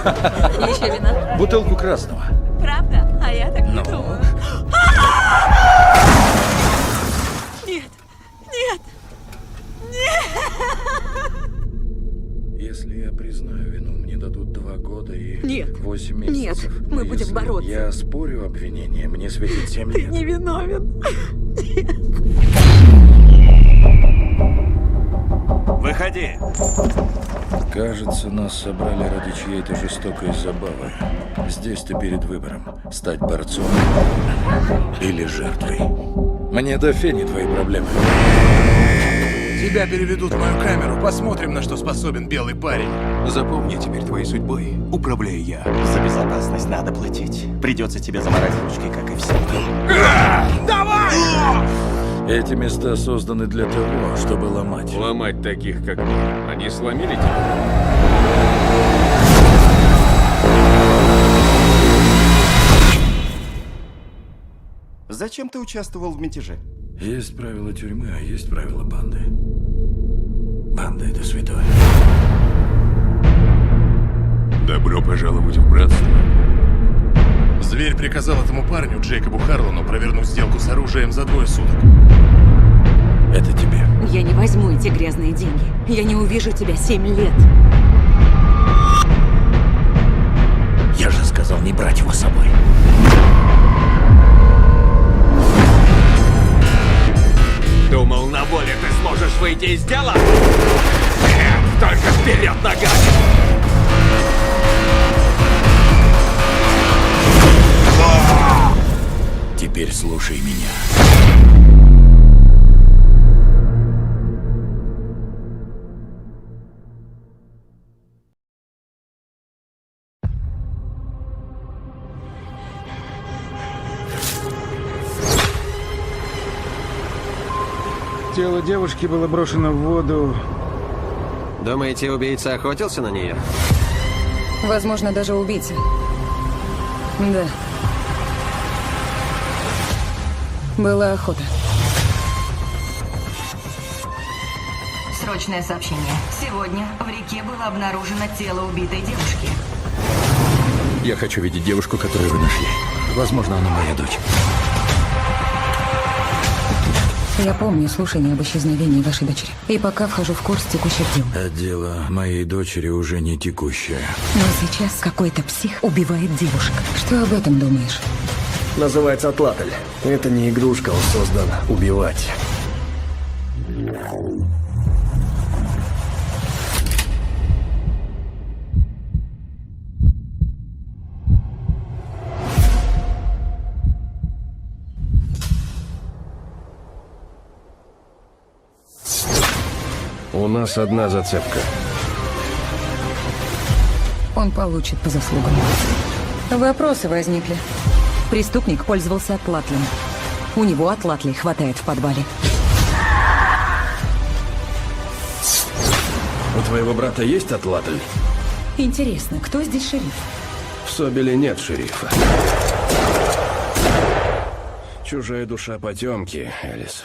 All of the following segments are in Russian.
Еще вина? Бутылку красного. Правда? А я так не Ну? думаю. Нет, нет, Если я признаю вину, мне дадут 2 года и Нет. 8 месяцев. Нет, Но мы будем если бороться. Я спорю обвинение, мне светит 7 лет. невиновен. Выходи. Кажется, нас собрали ради чьей-то жестокой забавы. Здесь ты перед выбором. Стать борцом или жертвой. Мне до фени твои проблемы. Тебя переведут в мою камеру. Посмотрим, на что способен белый парень. Запомни, теперь твоей судьбой управляю я. За безопасность надо платить. Придется тебе заморать ручки, как и все. Эти места созданы для того, чтобы ломать. Ломать таких, как мы. Они сломили тебя? Зачем ты участвовал в мятеже? Есть правила тюрьмы, а есть правила банды. Банда — это святое. Добро пожаловать в братство. Зверь приказал этому парню, Джейкобу Харлану, провернуть сделку с оружием за 2 суток. Это тебе. Я не возьму эти грязные деньги. Я не увижу тебя 7 лет. Я же сказал не брать его с собой. Думал, на воле ты сможешь выйти из дела? Нет, только вперед ногами! Теперь слушай меня. Тело девушки было брошено в воду. Думаете, убийца охотился на нее? Возможно, даже убийца. Да. Была охота. Срочное сообщение. Сегодня в реке было обнаружено тело убитой девушки. Я хочу видеть девушку, которую вы нашли. Возможно, она моя дочь. Я помню слушание об исчезновении вашей дочери. И пока вхожу в курс текущих дел. А дело моей дочери уже не текущее. Но сейчас какой-то псих убивает девушек. Что об этом думаешь? Называется Атлатль. Это не игрушка, он создан убивать. У нас одна зацепка. Он получит по заслугам. Вопросы возникли. Преступник пользовался атлатлем. У него атлатлей хватает в подвале. У твоего брата есть Атлатль? Интересно, кто здесь шериф? В Собеле нет шерифа. Чужая душа потемки, Элис.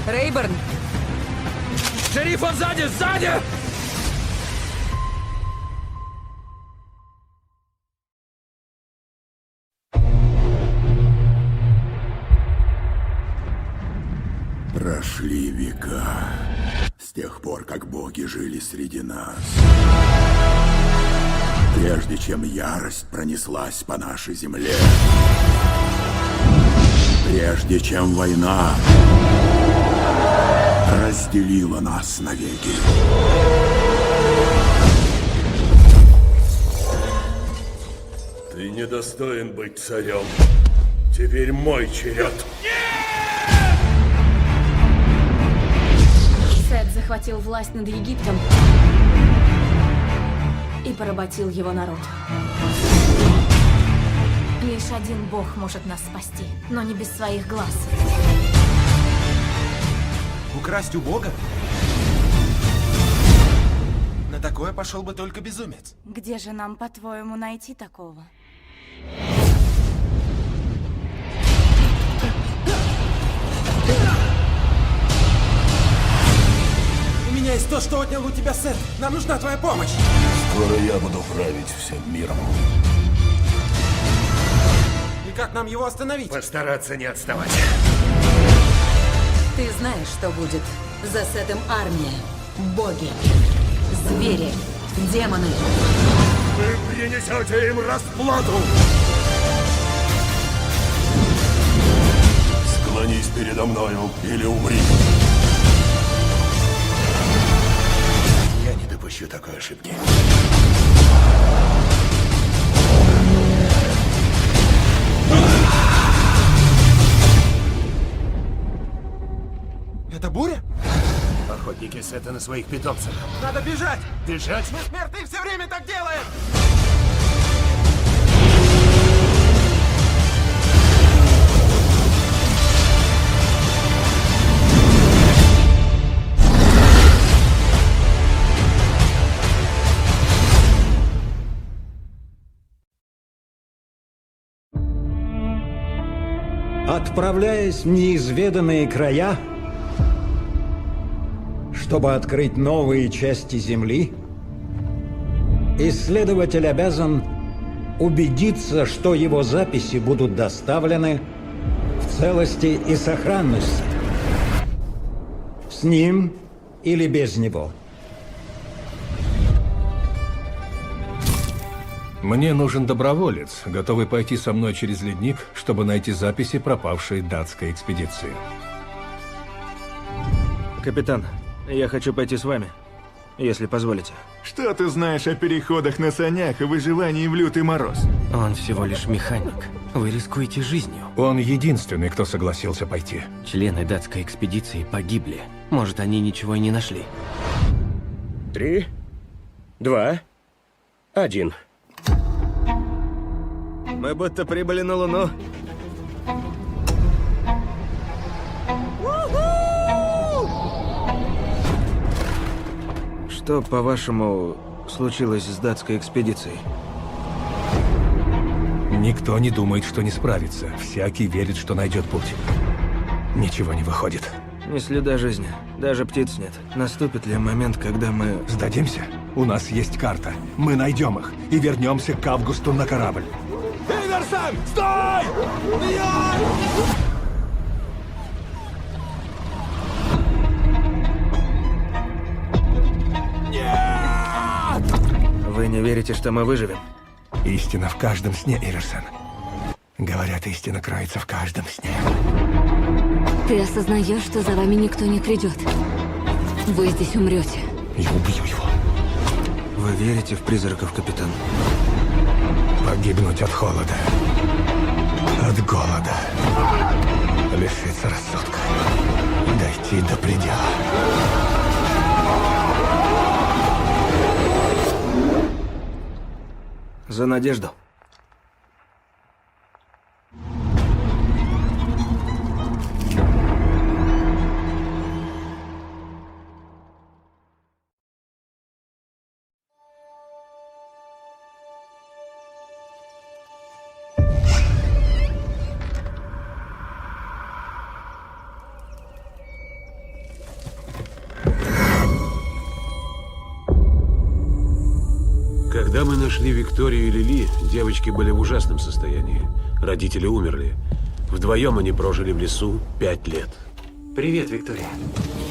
Рейберн! Шериф, он сзади, сзади! Прошли века с тех пор, как боги жили среди нас. Прежде чем ярость пронеслась по нашей земле. Прежде чем война разделила нас навеки. Ты недостоин быть царем. Теперь мой черед. Сет захватил власть над Египтом и поработил его народ. Лишь один бог может нас спасти, но не без своих глаз. Украсть у Бога? На такое пошел бы только безумец. Где же нам, по-твоему, найти такого? что отнял у тебя Сет. Нам нужна твоя помощь. Скоро я буду править всем миром. И как нам его остановить? Постараться не отставать. Ты знаешь, что будет. За Сетом армия, боги, звери, демоны. Вы принесете им расплату. Склонись передо мною или умри. Я не допущу такой ошибки. Это буря? Охотники Сета на своих питомцах. Надо бежать! Бежать? Мы смертные все время так делаем! Отправляясь в неизведанные края, чтобы открыть новые части Земли, исследователь обязан убедиться, что его записи будут доставлены в целости и сохранности. С ним или без него. Мне нужен доброволец, готовый пойти со мной через ледник, чтобы найти записи пропавшей датской экспедиции. Капитан, я хочу пойти с вами, если позволите. Что ты знаешь о переходах на санях и выживании в лютый мороз? Он всего лишь механик. Вы рискуете жизнью. Он единственный, кто согласился пойти. Члены датской экспедиции погибли. Может, они ничего и не нашли. 3, 2, 1. Мы будто прибыли на Луну. Что, по-вашему, случилось с датской экспедицией? Никто не думает, что не справится. Всякий верит, что найдет путь. Ничего не выходит. Ни следа жизни. Даже птиц нет. Наступит ли момент, когда мы... Сдадимся? У нас есть карта. Мы найдем их и вернемся к Августу на корабль. Иверсон, стой! Вы не верите, что мы выживем? Истина в каждом сне, Иверсон. Говорят, истина кроется в каждом сне. Ты осознаешь, что за вами никто не придет. Вы здесь умрете. Я убью его. Вы верите в призраков, капитан? Погибнуть от холода. От голода. Лишиться рассудка. Дойти до предела. За надежду. Когда мы нашли Викторию и Лили, девочки были в ужасном состоянии. Родители умерли. Вдвоем они прожили в лесу 5 лет. Привет, Виктория.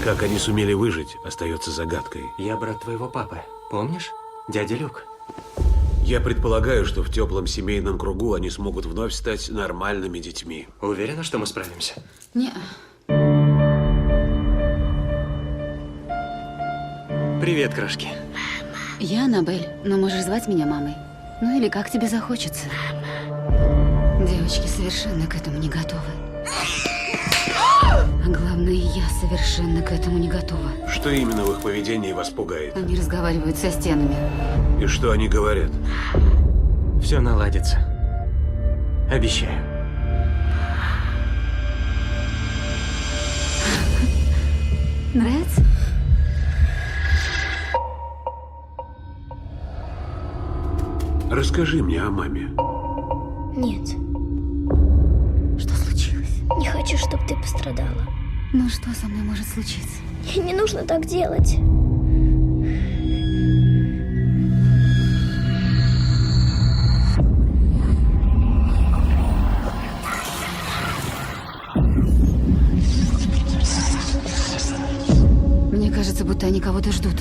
Как они сумели выжить, остается загадкой. Я брат твоего папы. Помнишь? Дядя Люк. Я предполагаю, что в теплом семейном кругу они смогут вновь стать нормальными детьми. Уверена, что мы справимся? Не. Привет, крошки. Я Аннабель, но можешь звать меня мамой. Ну или как тебе захочется. Девочки совершенно к этому не готовы. А главное, я совершенно к этому не готова. Что именно в их поведении вас пугает? Они разговаривают со стенами. И что они говорят? Все наладится. Обещаю. Нравится? Расскажи мне о маме. Нет. Что случилось? Не хочу, чтобы ты пострадала. Ну что со мной может случиться? Не нужно так делать. будто они кого-то ждут.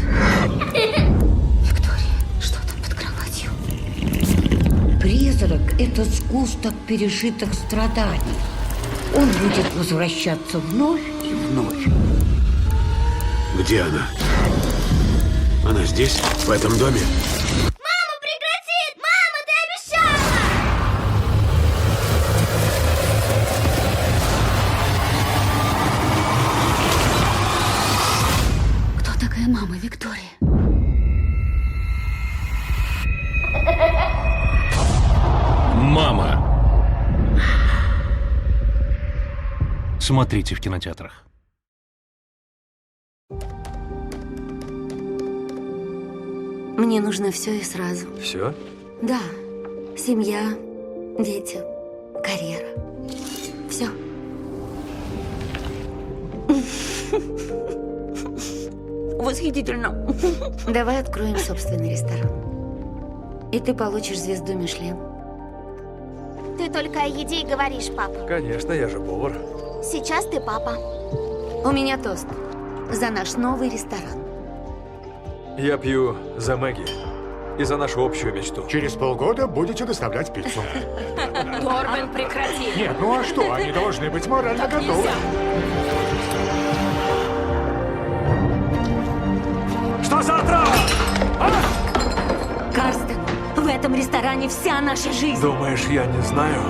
Виктория, что там под кроватью? Призрак – это сгусток пережитых страданий. Он будет возвращаться вновь и вновь. Где она? Она здесь? В этом доме? Мама, прекрати! Мама, ты обещала! Кто такая мама Виктория? Мама. Смотрите в кинотеатрах. Мне нужно все и сразу. Все? Да. Семья, дети, карьера. Все. Восхитительно. Давай откроем собственный ресторан. И ты получишь звезду Мишлен. Ты только о еде и говоришь, пап. Конечно, я же повар. Сейчас ты папа. У меня тост за наш новый ресторан. Я пью за Мэгги и за нашу общую мечту. Через полгода будете доставлять пиццу. Торбин, прекрати. Нет, ну а что? Они должны быть морально готовы. Что за отрава? Карстен, в этом ресторане вся наша жизнь. Думаешь, я не знаю?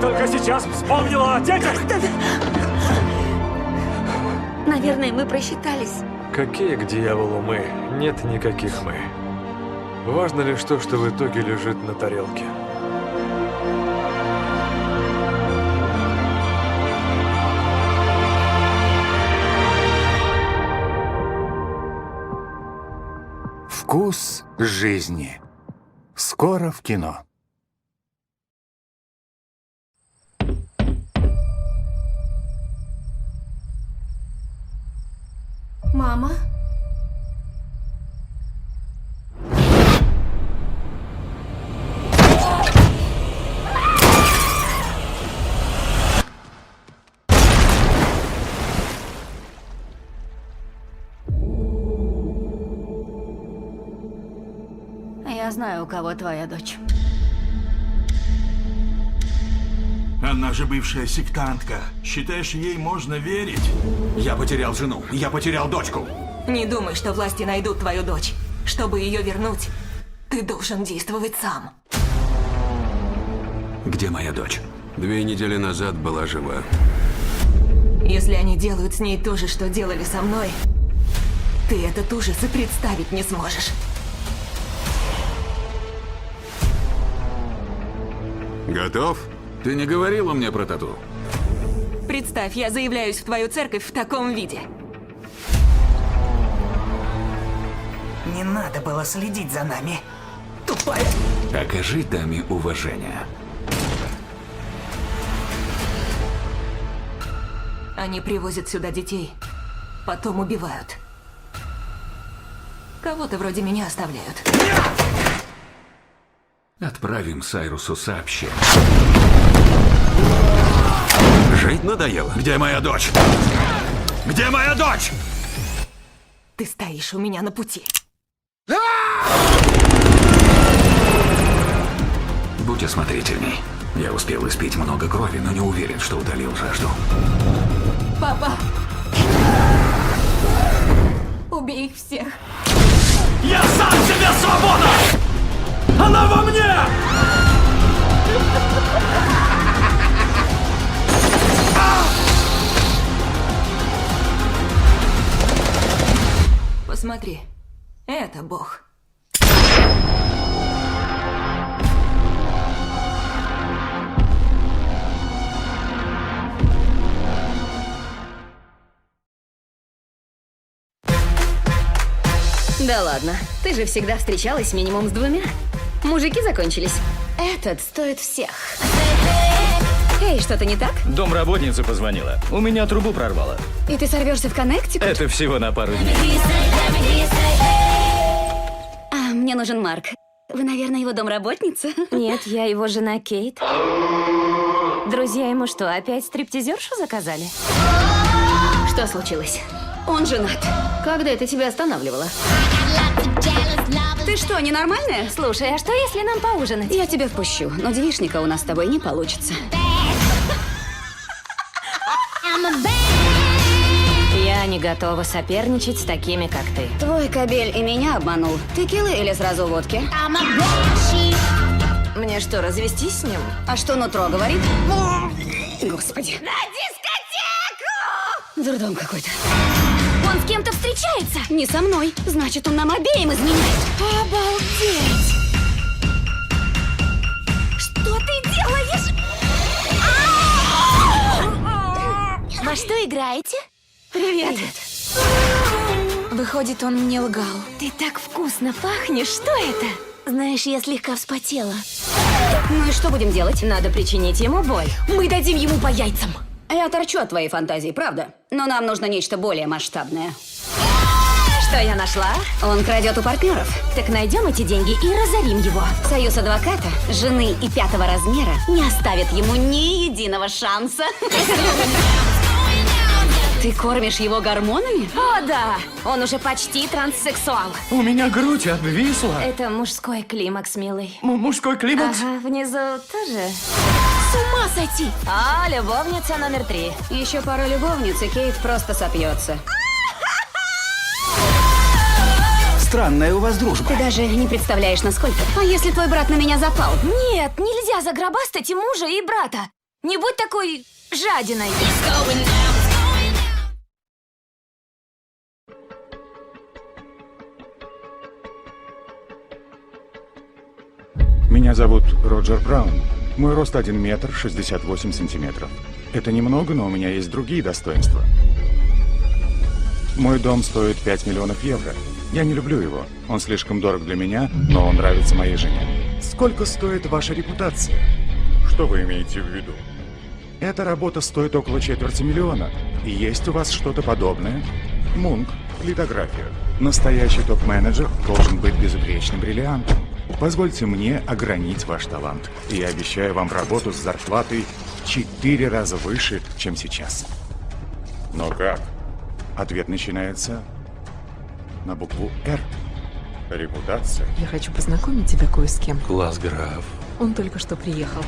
Только сейчас вспомнила о детях? Наверное, мы просчитались. Какие к дьяволу мы? Нет никаких мы. Важно лишь то, что в итоге лежит на тарелке. Вкус жизни. Скоро в кино. Мама? Я знаю, у кого твоя дочь. Она же бывшая сектантка. Считаешь, ей можно верить? Я потерял жену. Я потерял дочку. Не думай, что власти найдут твою дочь. Чтобы ее вернуть, ты должен действовать сам. Где моя дочь? 2 недели назад была жива. Если они делают с ней то же, что делали со мной, ты этот ужас и представить не сможешь. Готов? Ты не говорила мне про тату? Представь, я заявляюсь в твою церковь в таком виде. Не надо было следить за нами. Тупая. Окажи даме уважение. Они привозят сюда детей, потом убивают. Кого-то вроде меня оставляют. Отправим Сайрусу сообщение. Жить надоело. Где моя дочь? Где моя дочь? Ты стоишь у меня на пути. Будь осмотрительней. Я успел испить много крови, но не уверен, что удалил жажду. Папа! Убей их всех. Я сам себе свобода! Она во мне! Посмотри, это Бог. Да ладно, ты же всегда встречалась минимум с 2. Мужики закончились. Этот стоит всех. Эй, что-то не так? Домработница позвонила. У меня трубу прорвало. И ты сорвешься в Коннектикут? Это всего на пару дней. Мне нужен Марк. Вы, наверное, его домработница? Нет, я его жена Кейт. Друзья ему что, опять стриптизершу заказали? Что случилось? Он женат. Когда это тебя останавливало? Ты что, ненормальная? Слушай, а что если нам поужинать? Я тебя впущу, но девичника у нас с тобой не получится. Я не готова соперничать с такими, как ты. Твой кобель и меня обманул. Текилы или сразу водки? Мне что, развестись с ним? А что нутро говорит? Господи. На дискотеку! Дурдом какой-то. Он с кем-то встречается? Не со мной. Значит, он нам обеим изменяет. Обалдеть! Что ты делаешь? Во что играете? Привет. Выходит, он мне лгал. Ты так вкусно пахнешь. Что это? Знаешь, я слегка вспотела. Ну и что будем делать? Надо причинить ему боль. Мы дадим ему по яйцам. Я торчу от твоей фантазии, правда? Но нам нужно нечто более масштабное. Что я нашла? Он крадет у партнеров. Так найдем эти деньги и разорим его. Союз адвоката, жены и 5-го размера не оставит ему ни единого шанса. Ты кормишь его гормонами? О, да! Он уже почти транссексуал. У меня грудь обвисла. Это мужской климакс, милый. Мужской климакс? Ага, внизу тоже. С ума сойти! А, любовница номер 3. Еще пара любовниц, и Кейт просто сопьется. Странная у вас дружба. Ты даже не представляешь, насколько. А если твой брат на меня запал? Нет, нельзя загробастать и мужа, и брата. Не будь такой жадиной. Меня зовут Роджер Браун. Мой рост 1 метр 68 сантиметров. Это немного, но у меня есть другие достоинства. Мой дом стоит 5 миллионов евро. Я не люблю его. Он слишком дорог для меня, но он нравится моей жене. Сколько стоит ваша репутация? Что вы имеете в виду? Эта работа стоит около $250 000. И есть у вас что-то подобное? Мунк, литография. Настоящий топ-менеджер должен быть безупречным бриллиантом. Позвольте мне огранить ваш талант. И я обещаю вам работу с зарплатой в 4 раза выше, чем сейчас. Но как? Ответ начинается на букву «Р». Репутация. Я хочу познакомить тебя кое с кем. Класс, граф. Он только что приехал.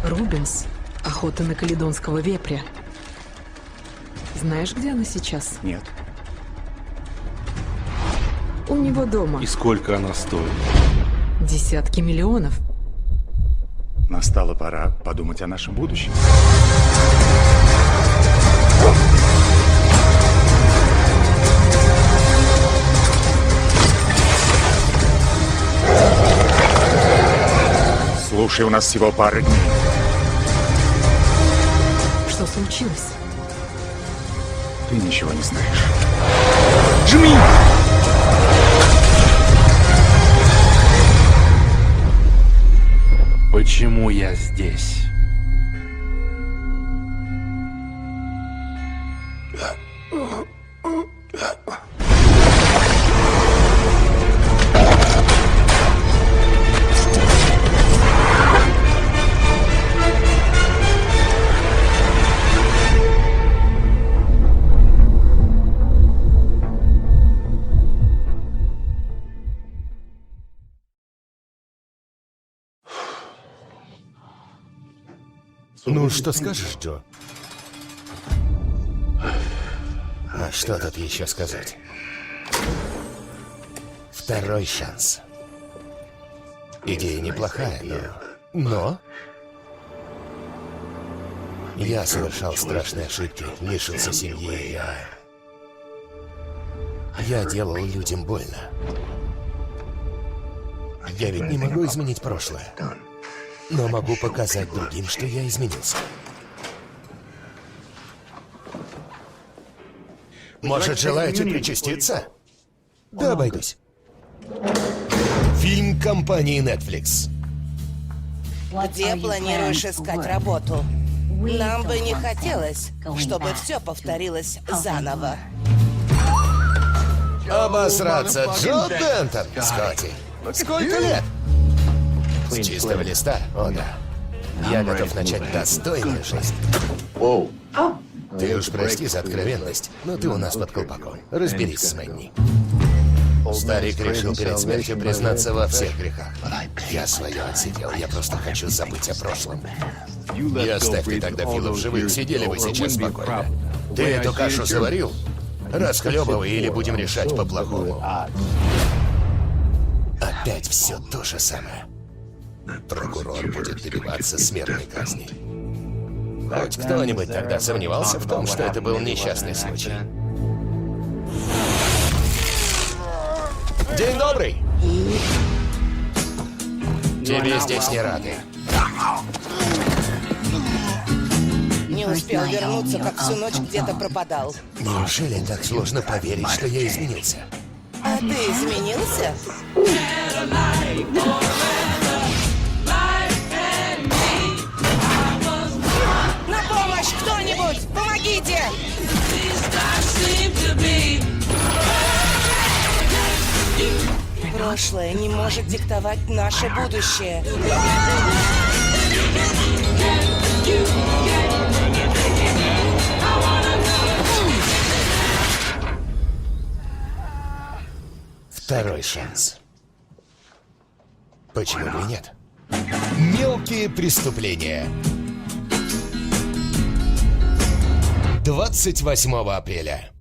Рубинс. Охота на каледонского вепря. Знаешь, где она сейчас? Нет. У него дома. И сколько она стоит? Десятки миллионов. Настала пора подумать о нашем будущем. Слушай, у нас всего пара дней. Что случилось? Ты ничего не знаешь. Жми! Почему я здесь? Ну, что скажешь, Джо? А что тут еще сказать? Второй шанс. Идея неплохая, но... Я совершал страшные ошибки, лишился семьи, я делал людям больно. Я ведь не могу изменить прошлое. Но могу показать другим, что я изменился. Может, желаете причаститься? Да обойдусь. Фильм компании Netflix. Где планируешь искать работу? Нам бы не хотелось, чтобы все повторилось заново. Обосраться, Джо Дентон, Скотти. Сколько лет? С чистого листа? О, да. Я готов начать достойную жизнь. Ты уж прости за откровенность, но ты у нас под колпаком. Разберись с Мэнни. Старик решил перед смертью признаться во всех грехах. Я свое отсидел, я просто хочу забыть о прошлом. И оставь ты тогда Фила в живых, сидели вы сейчас спокойно. Ты эту кашу заварил? Расхлебывай или будем решать по-плохому. Опять все то же самое. Прокурор будет добиваться смертной казни. Хоть кто-нибудь тогда сомневался в том, что это был несчастный случай? День добрый! Тебе здесь не рады. Не успел вернуться, как всю ночь где-то пропадал. Неужели так сложно поверить, что я изменился? А ты изменился? На помощь, кто-нибудь! Помогите! Прошлое не может диктовать наше будущее. Второй шанс. Почему бы и нет? Мелкие преступления. 28 апреля.